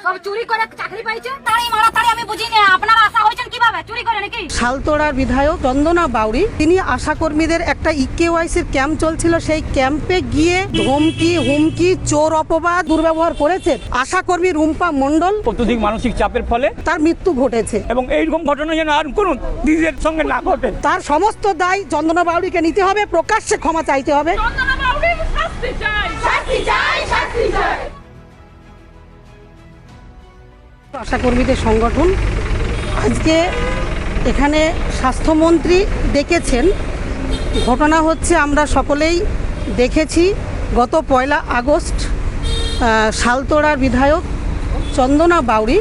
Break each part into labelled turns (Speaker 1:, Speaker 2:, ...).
Speaker 1: সব চুরি করে চাকরি পাইছে, তাড়ি মারা তাড়ি আমি বুঝি না। আপনারা আশা হয়েছেন কিভাবে চুরি করে নাকি?
Speaker 2: শালতোড়ার বিধায়ক চন্দনা বাউরি তিনি আশাকর্মীদের একটা ইকেওয়াইসির ক্যাম্প চলছিল, সেই ক্যাম্পে গিয়ে ধমকি হুমকি চোর অপবাদ দুর্ব্যবহার করেছেন। আশাকর্মী রুম্পা মণ্ডল
Speaker 3: অত্যধিক মানসিক চাপের ফলে
Speaker 2: তার মৃত্যু ঘটেছে
Speaker 3: এবং এইরকম ঘটনা যেন আর কোনো দিদিদের সঙ্গে না ঘটে।
Speaker 2: তার সমস্ত দায় চন্দনা বাউরিকে নিতে হবে, প্রকাশ্যে ক্ষমা চাইতে হবে। আশাকর্মীদের সংগঠন আজকে এখানে স্বাস্থ্যমন্ত্রী ডেকেছেন। ঘটনা হচ্ছে আমরা সকলেই দেখেছি, গত 1 আগস্ট শালতোড়ার বিধায়ক চন্দনা বাউরি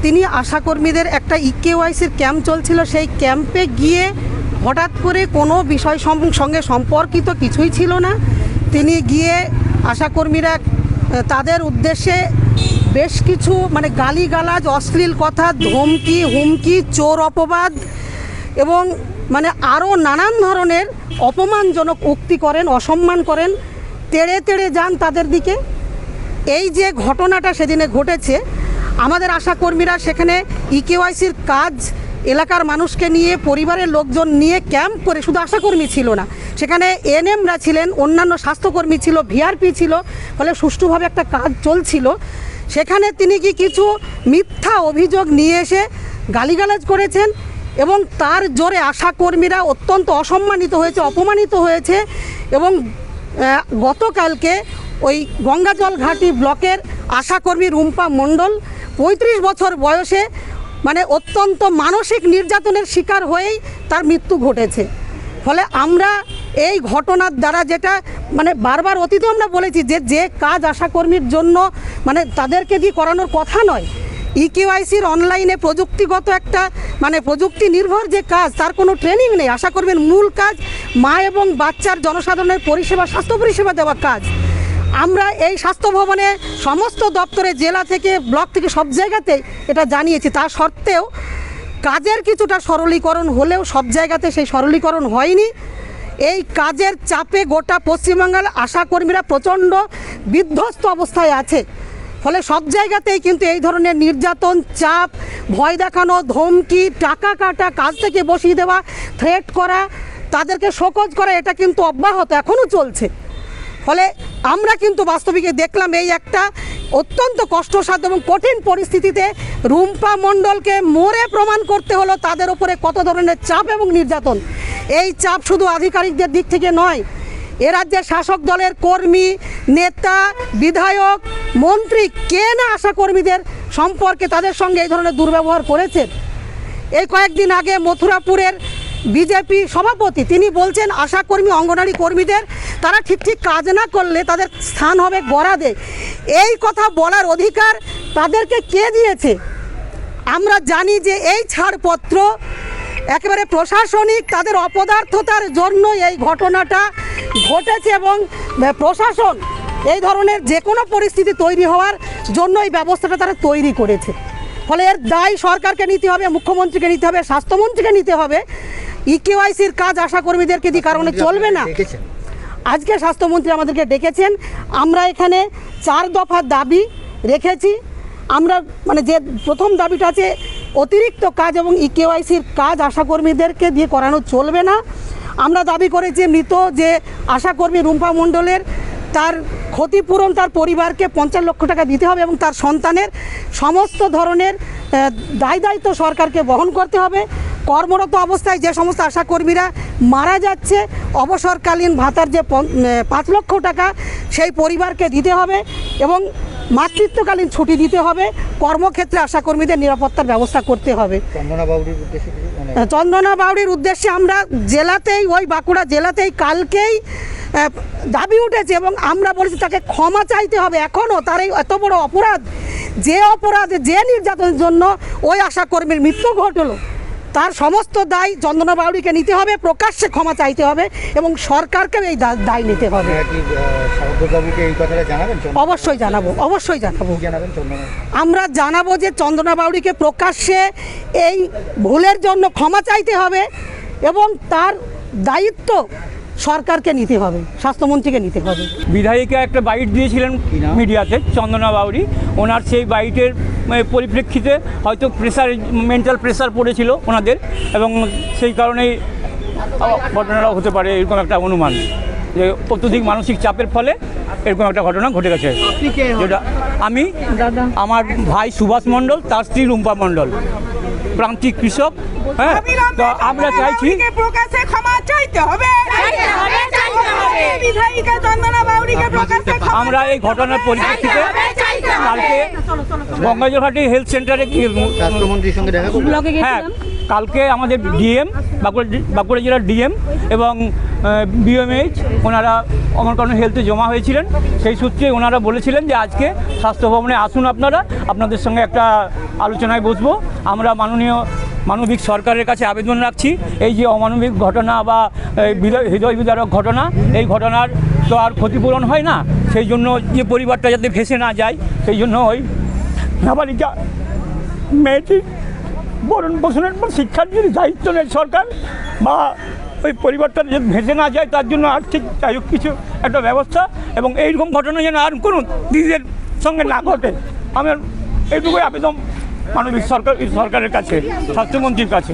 Speaker 2: তিনি আশাকর্মীদের একটা ইকেওয়াইসির ক্যাম্প চলছিল, সেই ক্যাম্পে গিয়ে হঠাৎ করে কোনো বিষয় সঙ্গে সম্পর্কিত কিছুই ছিল না, তিনি গিয়ে আশাকর্মীরা তাদের উদ্দেশ্যে বেশ কিছু গালিগালাজ, অশ্লীল কথা, ধমকি হুমকি, চোর অপবাদ এবং আরও নানান ধরনের অপমানজনক উক্তি করেন, অসম্মান করেন, তেড়ে তেড়ে যান তাদের দিকে। এই যে ঘটনাটা সেদিনে ঘটেছে, আমাদের আশাকর্মীরা সেখানে ইকেওয়াইসির কাজ এলাকার মানুষকে নিয়ে, পরিবারের লোকজন নিয়ে ক্যাম্প করে, শুধু আশাকর্মী ছিল না, সেখানে এনএমরা ছিলেন, অন্যান্য স্বাস্থ্যকর্মী ছিল, ভিআরপি ছিল, ফলে সুষ্ঠুভাবে একটা কাজ চলছিল। সেখানে তিনি কিছু মিথ্যা অভিযোগ নিয়ে এসে গালিগালাজ করেছেন এবং তার জোরে আশাকর্মীরা অত্যন্ত অসম্মানিত হয়েছে, অপমানিত হয়েছে। এবং গতকালকে ওই গঙ্গাজল ঘাটি ব্লকের আশাকর্মী রুম্পা মণ্ডল 35 বছর বয়সে অত্যন্ত মানসিক নির্যাতনের শিকার হয়েই তার মৃত্যু ঘটেছে। ফলে আমরা এই ঘটনার দ্বারা যেটা বারবার অতীতে আমরা বলেছি যে কাজ আশাকর্মীর জন্য তাদেরকে দিয়ে করানোর কথা নয়, ইকেওয়াইসির অনলাইনে প্রযুক্তিগত একটা প্রযুক্তি নির্ভর যে কাজ, তার কোনো ট্রেনিং নেই। আশাকর্মীর মূল কাজ মা এবং বাচ্চার জনসাধারণের পরিষেবা, স্বাস্থ্য পরিষেবা দেওয়া কাজ। আমরা এই স্বাস্থ্য ভবনে সমস্ত দপ্তরে, জেলা থেকে ব্লক থেকে সব জায়গাতেই এটা জানিয়েছি। তা সত্ত্বেও কাজের কিছুটা সরলীকরণ হলেও সব জায়গাতে সেই সরলীকরণ হয়নি। এই কাজের চাপে গোটা পশ্চিমবাংলার আশাকর্মীরা প্রচণ্ড বিধ্বস্ত অবস্থায় আছে। ফলে সব জায়গাতেই কিন্তু এই ধরনের নির্যাতন, চাপ, ভয় দেখানো, ধমকি, টাকা কাটা, কাজ থেকে বসিয়ে দেওয়া, থ্রেট করা, তাদেরকে শোকজ করা, এটা কিন্তু অব্যাহত এখনও চলছে। ফলে আমরা কিন্তু বাস্তবিকে দেখলাম এই একটা অত্যন্ত কষ্টসাধ্য এবং কঠিন পরিস্থিতিতে রুম্পা মণ্ডলকে মরে প্রমাণ করতে হলো তাদের উপরে কত ধরনের চাপ এবং নির্যাতন। এই চাপ শুধু আধিকারিকদের দিক থেকে নয়, এ রাজ্যের শাসক দলের কর্মী, নেতা, বিধায়ক, মন্ত্রী কে না আশাকর্মীদের সম্পর্কে তাদের সঙ্গে এই ধরনের দুর্ব্যবহার করেছেন। এই কয়েকদিন আগে মথুরাপুরের বিজেপি সভাপতি তিনি বলছেন আশাকর্মী, অঙ্গনারী কর্মীদের তারা ঠিক কাজ না করলে তাদের স্থান হবে গরাদে। এই কথা বলার অধিকার তাদেরকে কে দিয়েছে? আমরা জানি যে এই ছাড়পত্র একেবারে প্রশাসনিক তাদের অপদার্থতার জন্য এই ঘটনাটা ঘটেছে এবং প্রশাসন এই ধরনের যে কোনো পরিস্থিতি তৈরি হওয়ার জন্য এই ব্যবস্থাটা তারা তৈরি করেছে। ফলে এর দায় সরকারকে নিতে হবে, মুখ্যমন্ত্রীকে নিতে হবে, স্বাস্থ্যমন্ত্রীকে নিতে হবে। ইকেওয়াইসির কাজ আশাকর্মীদেরকে দিয়ে কারণে চলবে না। আজকে স্বাস্থ্যমন্ত্রী আমাদেরকে ডেকেছেন, আমরা এখানে 4 দফা দাবি রেখেছি। আমরা যে প্রথম দাবিটা আছে অতিরিক্ত কাজ এবং ইকেওয়াইসির কাজ আশাকর্মীদেরকে দিয়ে করানো চলবে না। আমরা দাবি করেছি মৃত যে আশাকর্মী রুম্পা মণ্ডলের তার ক্ষতিপূরণ তার পরিবারকে 50 লক্ষ টাকা দিতে হবে এবং তার সন্তানের সমস্ত ধরনের দায় দায়িত্ব সরকারকে বহন করতে হবে। কর্মরত অবস্থায় যে সমস্ত আশাকর্মীরা মারা যাচ্ছে, অবসরকালীন ভাতার যে 5 লক্ষ টাকা সেই পরিবারকে দিতে হবে এবং মাতৃত্বকালীন ছুটি দিতে হবে। কর্মক্ষেত্রে আশাকর্মীদের নিরাপত্তার ব্যবস্থা করতে হবে। চন্দনা বাউরির উদ্দেশ্যে আমরা জেলাতেই, ওই বাঁকুড়া জেলাতেই কালকেই দাবি উঠেছে এবং আমরা বলেছি তাকে ক্ষমা চাইতে হবে। এখনও তার এই এত বড় অপরাধ, যে নির্যাতনের জন্য ওই আশাকর্মীর মৃত্যু ঘটল, তার সমস্ত দায় চন্দনা বাউরিকে নিতে হবে, প্রকাশ্যে ক্ষমা চাইতে হবে এবং সরকারকেও এই দায় নিতে হবে। অবশ্যই জানাবো। আমরা জানাবো যে চন্দনা বাউরিকে প্রকাশ্যে এই ভুলের জন্য ক্ষমা চাইতে হবে এবং তার দায়িত্ব সরকারকে নিতে হবে, স্বাস্থ্যমন্ত্রীকে নিতে হবে।
Speaker 3: বিধায়িকা একটা বাইট দিয়েছিলেন মিডিয়াতে, চন্দনা বাউরি, ওনার সেই বাইটের পরিপ্রেক্ষিতে হয়তো মেন্টাল প্রেসার পড়েছিল ওনাদের, এবং সেই কারণেই ঘটনাটা হতে পারে, এরকম একটা অনুমান যে অত্যধিক মানসিক চাপের ফলে এরকম একটা ঘটনা ঘটে গেছে। যেটা আমি, আমার ভাই সুভাষ মণ্ডল, তার স্ত্রী রুম্পা মণ্ডল, প্রান্তিক কৃষক। হ্যাঁ, তো আমরা চাইছি
Speaker 4: প্রকাশে ক্ষমা চাইতে হবে। বিধায়িকা চন্দনা বাউরিকে প্রকাশে ক্ষমা
Speaker 3: আমরা এই ঘটনার পরিপ্রেক্ষিতে কালকে গঙ্গাজলঘাটি হেলথ সেন্টারে
Speaker 5: স্বাস্থ্যমন্ত্রীর সঙ্গে দেখা করবেন?
Speaker 3: হ্যাঁ, কালকে আমাদের ডিএম, বাঁকুড়া জেলার ডিএম এবং বিএমএইচ ওনারা অমরকরণ হেলথে জমা হয়েছিলেন। সেই সূত্রে ওনারা বলেছিলেন যে আজকে স্বাস্থ্য ভবনে আসুন, আপনাদের সঙ্গে একটা আলোচনায় বসবো। আমরা মানবিক সরকারের কাছে আবেদন রাখছি, এই যে অমানবিক ঘটনা বা হৃদয় বিদারক ঘটনা, এই ঘটনার তো আর ক্ষতিপূরণ হয় না, সেই জন্য যে পরিবারটা যাতে ভেসে না যায়, সেই জন্য ওই নাবালিকা মেয়েটির ভরণ পোষণের বা শিক্ষার যদি দায়িত্ব নেয় সরকার, বা ওই পরিবারটা যদি ভেসে না যায় তার জন্য আর্থিক যাই হোক কিছু একটা ব্যবস্থা, এবং এইরকম ঘটনা যেন আর কোনো দিদিদের সঙ্গে না ঘটে। আমার এইটুকুই আবেদন মানবিক সরকারের কাছে, স্বাস্থ্যমন্ত্রীর কাছে।